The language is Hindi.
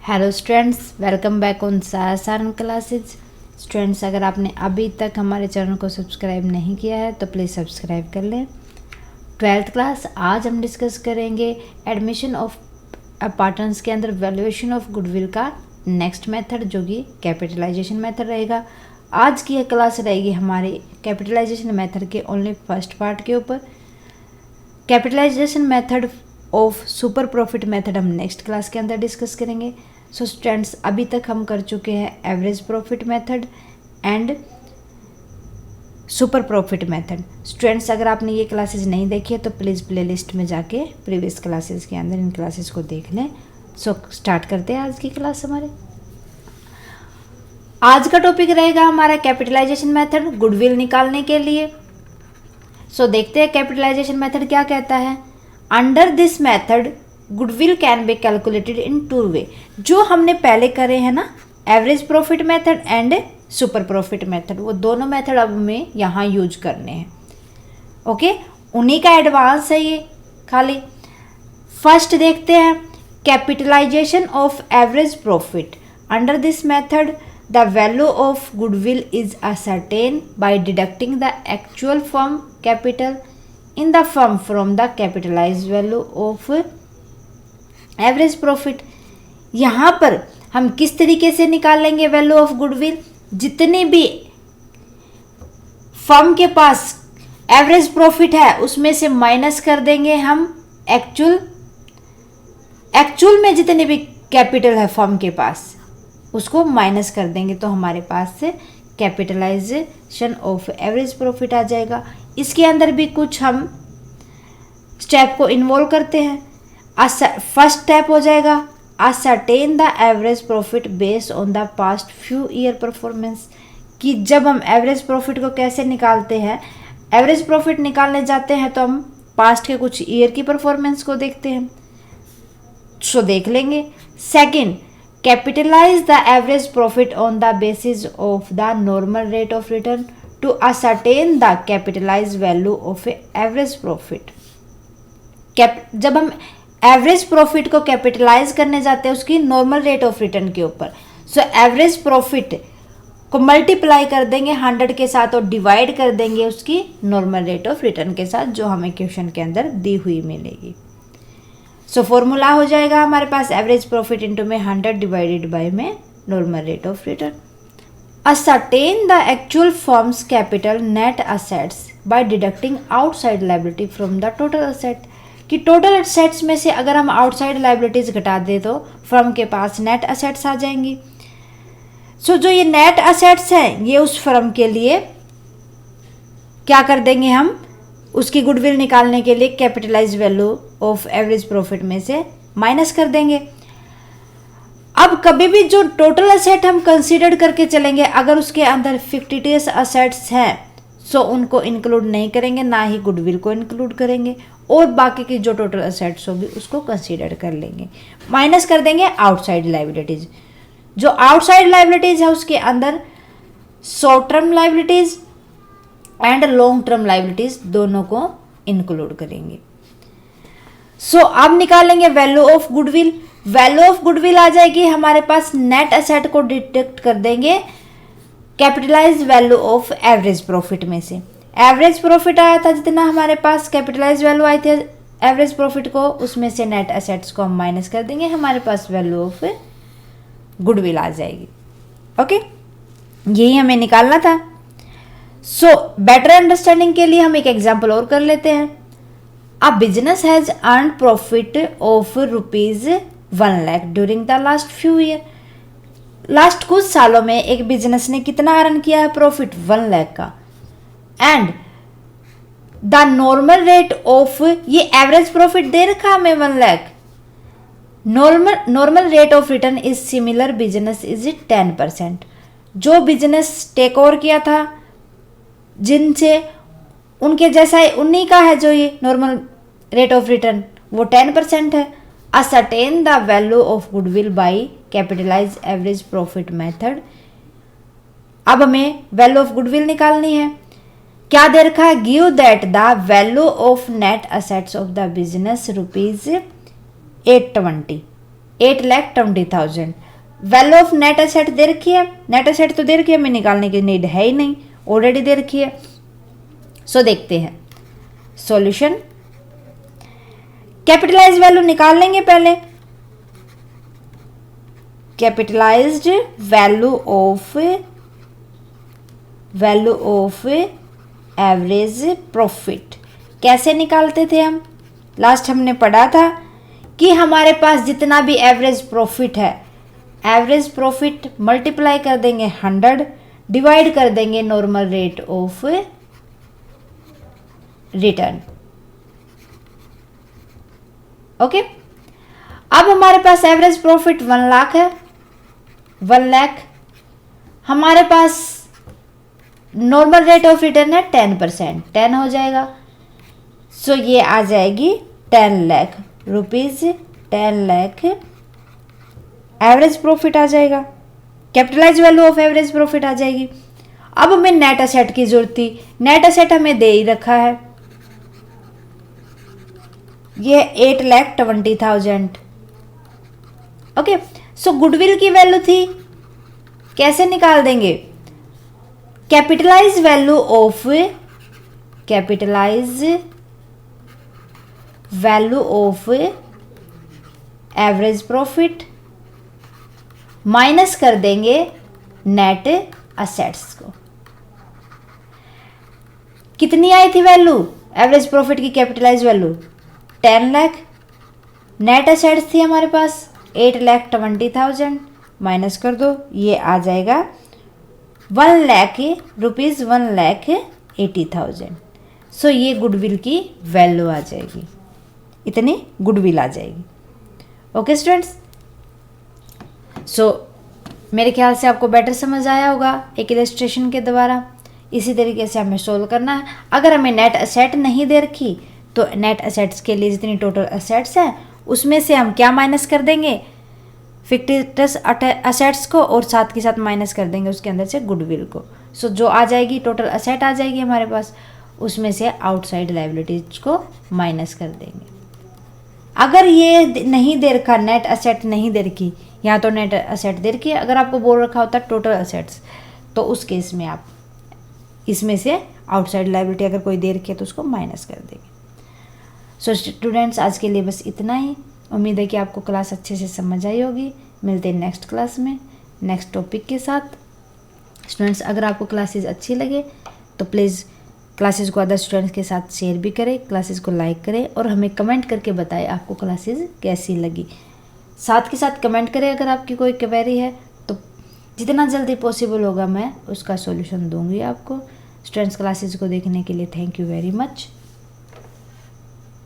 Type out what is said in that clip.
Hello students, welcome back on Saran classes. Students, अगर आपने अभी तक हमारे चैनल को सब्सक्राइब नहीं किया है तो प्लीज़ सब्सक्राइब कर लें। 12th क्लास आज हम डिस्कस करेंगे एडमिशन ऑफ अपार्टमेंट्स के अंदर वैल्यूएशन ऑफ गुडविल का नेक्स्ट मेथड, जो कि कैपिटलाइजेशन मेथड रहेगा। आज की यह क्लास रहेगी हमारी कैपिटलाइजेशन मेथड के ओनली फर्स्ट पार्ट के ऊपर। Capitalization method of super profit method हम नेक्स्ट क्लास के अंदर डिस्कस करेंगे। सो स्टूडेंट्स, अभी तक हम कर चुके हैं average profit method and super profit method. Students, अगर आपने ये क्लासेस नहीं देखी है तो प्लीज़ प्लेलिस्ट में जाके प्रीवियस क्लासेस के अंदर इन क्लासेस को देख लें। सो स्टार्ट करते हैं आज की क्लास हमारे। आज का टॉपिक रहेगा हमारा कैपिटलाइजेशन मेथड गुडविल निकालने के लिए। सो देखते हैं कैपिटलाइजेशन मेथड क्या कहता है। Under this method goodwill can be calculated in two way. जो हमने पहले करे हैं ना, average profit method and super profit method, वो दोनों मेथड अब हमें यहाँ यूज करने हैं। ओके, उन्हीं का एडवांस है ये खाली। फर्स्ट देखते हैं capitalization of average profit. Under this method the value of goodwill is ascertained by deducting the actual firm capital in the firm from the capitalized value of average profit. यहाँ पर हम किस तरीके से निकालेंगे वैल्यू ऑफ गुडविल। जितनी भी फर्म के पास एवरेज प्रॉफिट है उसमें से माइनस कर देंगे हम एक्चुअल में जितने भी कैपिटल है फर्म के पास उसको माइनस कर देंगे, तो हमारे पास से कैपिटलाइजेशन ऑफ एवरेज प्रॉफिट आ जाएगा। इसके अंदर भी कुछ हम स्टेप को इन्वॉल्व करते हैं। फर्स्ट स्टेप हो जाएगा ascertain the average profit based on the past few year performance. कि जब हम एवरेज प्रॉफिट को कैसे निकालते हैं, एवरेज प्रॉफिट निकालने जाते हैं तो हम पास्ट के कुछ ईयर की परफॉर्मेंस को देखते हैं। सो देख लेंगे। Second, capitalize the average profit on the basis of the normal rate of return to ascertain the capitalize value of average profit. जब हम एवरेज प्रॉफिट को कैपिटलाइज करने जाते हैं उसकी नॉर्मल रेट ऑफ रिटर्न के ऊपर, सो एवरेज प्रॉफिट को मल्टीप्लाई कर देंगे 100 के साथ और डिवाइड कर देंगे उसकी नॉर्मल रेट ऑफ रिटर्न के साथ, जो हमें क्वेश्चन के अंदर दी हुई मिलेगी। सो फॉर्मूला हो जाएगा हमारे पास एवरेज प्रॉफिट इंटू में 100 डिवाइडेड बाय में normal rate of return. ascertain the actual firms capital net assets by deducting outside liability from the total asset. कि टोटल असेट्स में से अगर हम आउटसाइड लायबिलिटीज घटा दें तो फर्म के पास नेट असेट्स आ जाएंगी। सो जो ये नेट असेट्स हैं ये उस फर्म के लिए क्या कर देंगे, हम उसकी गुडविल निकालने के लिए capitalize value of average profit में से माइनस कर देंगे। अब कभी भी जो टोटल असेट हम कंसीडर करके चलेंगे, अगर उसके अंदर फिक्टिटियस असेट्स हैं सो उनको इंक्लूड नहीं करेंगे, ना ही गुडविल को इंक्लूड करेंगे, और बाकी की जो टोटल असेट्स होगी उसको कंसीडर कर लेंगे। माइनस कर देंगे आउटसाइड लायबिलिटीज। जो आउटसाइड लायबिलिटीज है उसके अंदर short term liabilities and long term liabilities दोनों को इंक्लूड करेंगे। सो अब निकालेंगे value of goodwill. Value of goodwill आ जाएगी हमारे पास, नेट असेट को डिडक्ट कर देंगे capitalise value of average profit में से। एवरेज प्रॉफिट आया था जितना हमारे पास, कैपिटलाइज वैल्यू आई थी एवरेज प्रॉफिट को, उसमें से नेट असेट्स को हम माइनस कर देंगे, हमारे पास वैल्यू ऑफ गुडविल आ जाएगी। ओके, यही हमें निकालना था। सो बेटर अंडरस्टैंडिंग के लिए हम एक एग्जांपल और कर लेते हैं। A business has earn profit of ₹1 lakh during the last few year. Last कुछ सालों में एक बिजनेस ने कितना अर्न किया है, प्रॉफिट 1 लाख का। And the normal rate of, ये एवरेज प्रॉफिट दे रखा हमें 1 lakh. Normal rate of return is similar business is 10%। जो बिजनेस टेक ओवर किया था जिनसे, उनके जैसा उन्हीं का है जो ये नॉर्मल रेट ऑफ रिटर्न, वो 10% है। ascertain the value of goodwill by capitalize average profit method. अब हमें वैल्यू ऑफ गुडविल निकालनी है। क्या दे रखा है, give that the value of net assets of the business ₹820। 8,20,000। Value of net asset दे रखी है, नेट एसेट तो दे रखी है, हमें निकालने की नीड है ही नहीं, ऑलरेडी दे रखी है। सो देखते हैं सॉल्यूशन। कैपिटलाइज वैल्यू निकाल लेंगे पहले। Capitalised value of average profit कैसे निकालते थे हम? लास्ट हमने पढ़ा था कि हमारे पास जितना भी एवरेज प्रॉफिट है, एवरेज प्रॉफिट मल्टीप्लाई कर देंगे 100, डिवाइड कर देंगे normal rate of return. Okay, अब हमारे पास एवरेज प्रॉफिट 1 लाख है, 1 लाख। हमारे पास नॉर्मल रेट ऑफ रिटर्न है 10%, 10 हो जाएगा। सो ये आ जाएगी 10 lakh rupees, 10 lakh average profit आ जाएगा, capitalise value of average profit आ जाएगी। अब हमें नेट एसेट की जरूरत थी, नेट एसेट हमें दे ही रखा है, ये 8,20,000। ओके, सो गुडविल की वैल्यू थी, कैसे निकाल देंगे? Capitalise value of average profit minus कर देंगे नेट असेट्स को। कितनी आई थी वैल्यू एवरेज प्रॉफिट की? Capitalize value 10 lakh, net assets थी हमारे पास 8,20,000, माइनस कर दो, ये आ जाएगा 1 लाख रुपीज, 1,80,000। सो ये गुडविल की वैल्यू आ जाएगी, इतनी गुडविल आ जाएगी। ओके स्टूडेंट्स, सो मेरे ख्याल से आपको बेटर समझ आया होगा एक इलस्ट्रेशन के द्वारा। इसी तरीके से हमें सोल्व करना है। अगर हमें नेट असेट नहीं दे रखी तो नेट असेट्स के लिए जितनी टोटल असेट्स हैं उसमें से हम क्या माइनस कर देंगे? फिक्टिशियस असेट्स को, और साथ के साथ माइनस कर देंगे उसके अंदर से गुडविल को। सो जो आ जाएगी टोटल असेट आ जाएगी हमारे पास, उसमें से आउटसाइड लायबिलिटीज को माइनस कर देंगे। अगर ये नहीं दे रखा, नेट असेट नहीं दे रखी, यहाँ तो नेट असेट दे रखी है, अगर आपको बोल रखा होता टोटल असेट्स, तो उस केस में आप इसमें से आउटसाइड लायबिलिटी अगर कोई दे रखी है तो उसको माइनस कर देंगे। सो स्टूडेंट्स, आज के लिए बस इतना ही। उम्मीद है कि आपको क्लास अच्छे से समझ आई होगी। मिलते हैं नेक्स्ट क्लास में नेक्स्ट टॉपिक के साथ। स्टूडेंट्स, अगर आपको क्लासेस अच्छी लगे तो प्लीज़ क्लासेस को अदर स्टूडेंट्स के साथ शेयर भी करें, क्लासेस को लाइक करें और हमें कमेंट करके बताएं आपको क्लासेस कैसी लगी। साथ के साथ कमेंट करें अगर आपकी कोई क्वेरी है तो जितना जल्दी पॉसिबल होगा मैं उसका सॉल्यूशन दूंगी आपको। स्टूडेंट्स, क्लासेस को देखने के लिए थैंक यू वेरी मच।